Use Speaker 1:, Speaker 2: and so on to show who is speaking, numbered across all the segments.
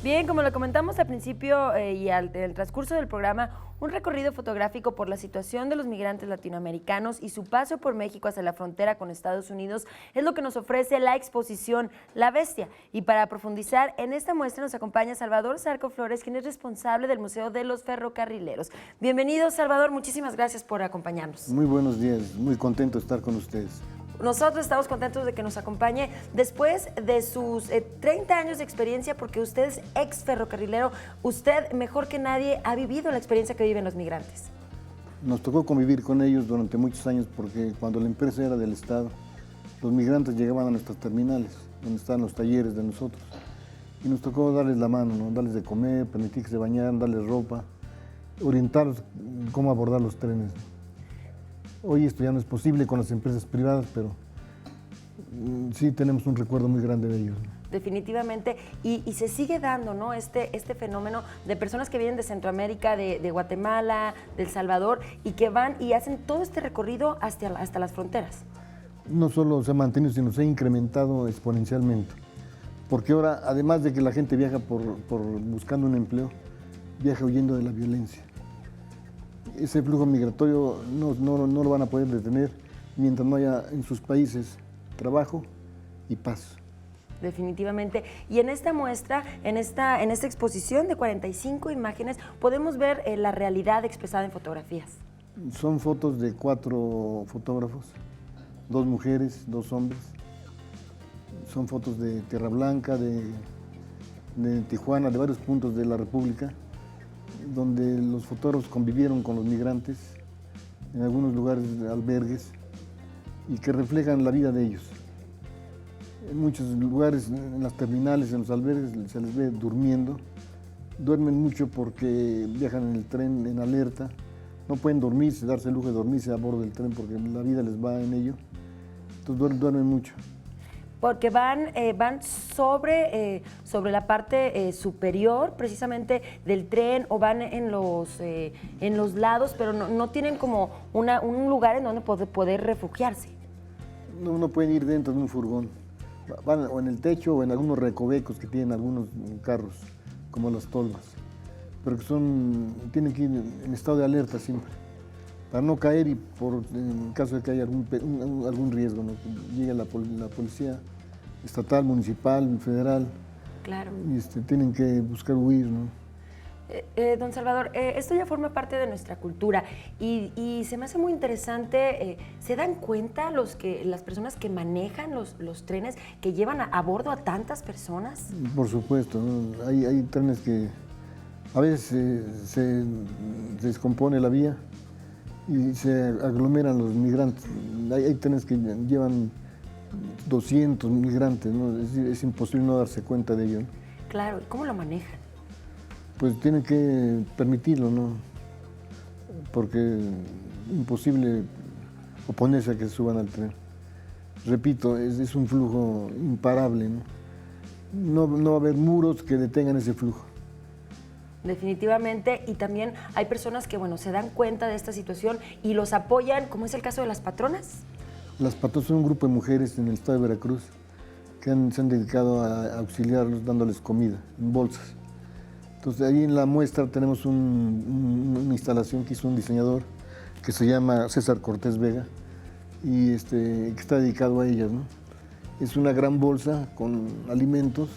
Speaker 1: Bien, como lo comentamos al principio y en el transcurso del programa, un recorrido fotográfico por la situación de los migrantes latinoamericanos y su paso por México hacia la frontera con Estados Unidos es lo que nos ofrece la exposición La Bestia. Y para profundizar en esta muestra nos acompaña Salvador Zarco Flores, quien es responsable del Museo de los Ferrocarrileros. Bienvenido, Salvador, muchísimas gracias por acompañarnos.
Speaker 2: Muy buenos días, muy contento de estar con ustedes.
Speaker 1: Nosotros estamos contentos de que nos acompañe después de sus 30 años de experiencia, porque usted es ex ferrocarrilero. Usted, mejor que nadie, ha vivido la experiencia que viven los migrantes.
Speaker 2: Nos tocó convivir con ellos durante muchos años porque cuando la empresa era del Estado, los migrantes llegaban a nuestras terminales, donde estaban los talleres de nosotros. Y nos tocó darles la mano, ¿no? Darles de comer, permitir que se bañaran, darles ropa, orientarlos cómo abordar los trenes. Hoy esto ya no es posible con las empresas privadas, pero sí tenemos un recuerdo muy grande de ellos.
Speaker 1: Definitivamente, y se sigue dando, ¿no? este fenómeno de personas que vienen de Centroamérica, de Guatemala, de El Salvador, y que van y hacen todo este recorrido hasta las fronteras.
Speaker 2: No solo se ha mantenido, sino se ha incrementado exponencialmente. Porque ahora, además de que la gente viaja por buscando un empleo, viaja huyendo de la violencia. Ese flujo migratorio no lo van a poder detener mientras no haya en sus países trabajo y paz.
Speaker 1: Definitivamente. Y en esta muestra, en esta exposición de 45 imágenes, podemos ver la realidad expresada en fotografías.
Speaker 2: Son fotos de 4 fotógrafos, 2 mujeres, 2 hombres. Son fotos de Tierra Blanca, de Tijuana, de varios puntos de la República, donde los fotógrafos convivieron con los migrantes, en algunos lugares de albergues, y que reflejan la vida de ellos. En muchos lugares, en las terminales, en los albergues, se les ve durmiendo. Duermen mucho porque viajan en el tren en alerta. No pueden dormirse, darse el lujo de dormirse a bordo del tren porque la vida les va en ello. Entonces duermen mucho.
Speaker 1: Porque van sobre la parte superior, precisamente, del tren, o van en los lados, pero no tienen como un lugar en donde poder refugiarse.
Speaker 2: No pueden ir dentro de un furgón. Van o en el techo o en algunos recovecos que tienen algunos carros, como las tolvas, pero que tienen que ir en estado de alerta siempre, para no caer y en caso de que haya algún riesgo, ¿no? Llegue la policía estatal, municipal, federal.
Speaker 1: Claro.
Speaker 2: Y tienen que buscar huir, ¿no?
Speaker 1: Don Salvador, esto ya forma parte de nuestra cultura y se me hace muy interesante. ¿Se dan cuenta las personas que manejan los trenes, que llevan a bordo a tantas personas?
Speaker 2: Por supuesto, ¿no? Hay trenes que a veces se descompone la vía y se aglomeran los migrantes. Hay trenes que llevan 200 migrantes, ¿no? Es imposible no darse cuenta de ello, ¿no?
Speaker 1: Claro, ¿y cómo lo manejan?
Speaker 2: Pues tienen que permitirlo, ¿no? Porque es imposible oponerse a que se suban al tren. Repito, es un flujo imparable, ¿no? No va a haber muros que detengan ese flujo.
Speaker 1: Definitivamente, y también hay personas que, se dan cuenta de esta situación y los apoyan, como es el caso de las patronas.
Speaker 2: Las patronas son un grupo de mujeres en el estado de Veracruz que se han dedicado a auxiliarlos dándoles comida en bolsas. Entonces, ahí en la muestra tenemos una instalación que hizo un diseñador que se llama César Cortés Vega y que está dedicado a ellas, ¿no? Es una gran bolsa con alimentos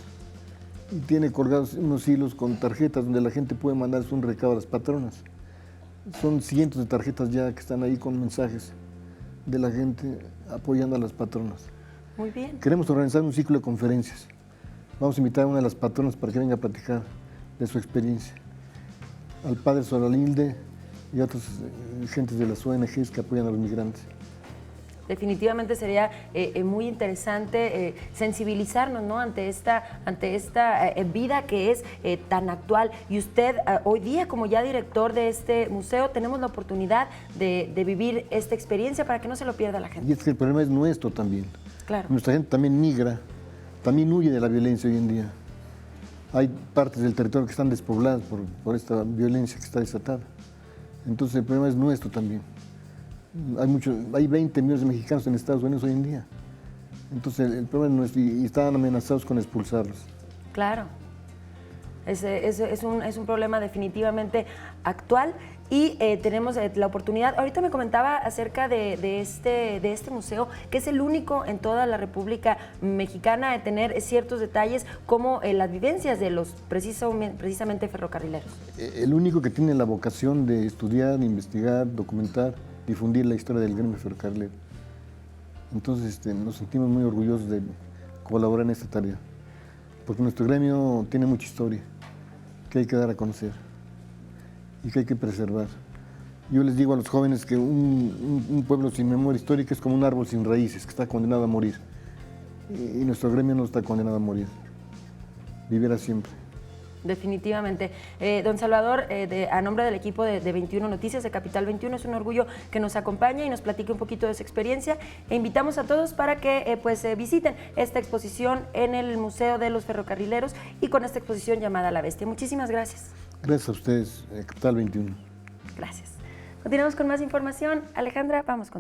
Speaker 2: y tiene colgados unos hilos con tarjetas donde la gente puede mandarse un recado a las patronas. Son cientos de tarjetas ya que están ahí con mensajes de la gente apoyando a las patronas.
Speaker 1: Muy bien.
Speaker 2: Queremos organizar un ciclo de conferencias. Vamos a invitar a una de las patronas para que venga a platicar de su experiencia, al padre Solalilde y a otras gentes de las ONGs que apoyan a los migrantes.
Speaker 1: Definitivamente sería muy interesante sensibilizarnos, ¿no? ante esta vida que es tan actual. Y usted, hoy día, como ya director de este museo, tenemos la oportunidad de vivir esta experiencia para que no se lo pierda la gente.
Speaker 2: Y es que el problema es nuestro también.
Speaker 1: Claro.
Speaker 2: Nuestra gente también migra, también huye de la violencia hoy en día. Hay partes del territorio que están despobladas por esta violencia que está desatada. Entonces el problema es nuestro también. Hay 20 millones de mexicanos en Estados Unidos hoy en día. Entonces el problema es nuestro y están amenazados con expulsarlos.
Speaker 1: Claro. Es un problema definitivamente actual y tenemos la oportunidad. Ahorita me comentaba acerca de este museo, que es el único en toda la República Mexicana de tener ciertos detalles como las vivencias de los precisamente ferrocarrileros.
Speaker 2: El único que tiene la vocación de estudiar, investigar, documentar, difundir la historia del gremio ferrocarrilero. Entonces nos sentimos muy orgullosos de colaborar en esta tarea, porque nuestro gremio tiene mucha historia que hay que dar a conocer y que hay que preservar. Yo les digo a los jóvenes que un pueblo sin memoria histórica es como un árbol sin raíces, que está condenado a morir. Y nuestro gremio no está condenado a morir, vivirá siempre.
Speaker 1: Definitivamente. Don Salvador, a nombre del equipo de 21 Noticias, de Capital 21, es un orgullo que nos acompañe y nos platique un poquito de su experiencia. E invitamos a todos para que visiten esta exposición en el Museo de los Ferrocarrileros y con esta exposición llamada La Bestia. Muchísimas gracias.
Speaker 2: Gracias a ustedes, Capital 21.
Speaker 1: Gracias. Continuamos con más información. Alejandra, vamos contigo.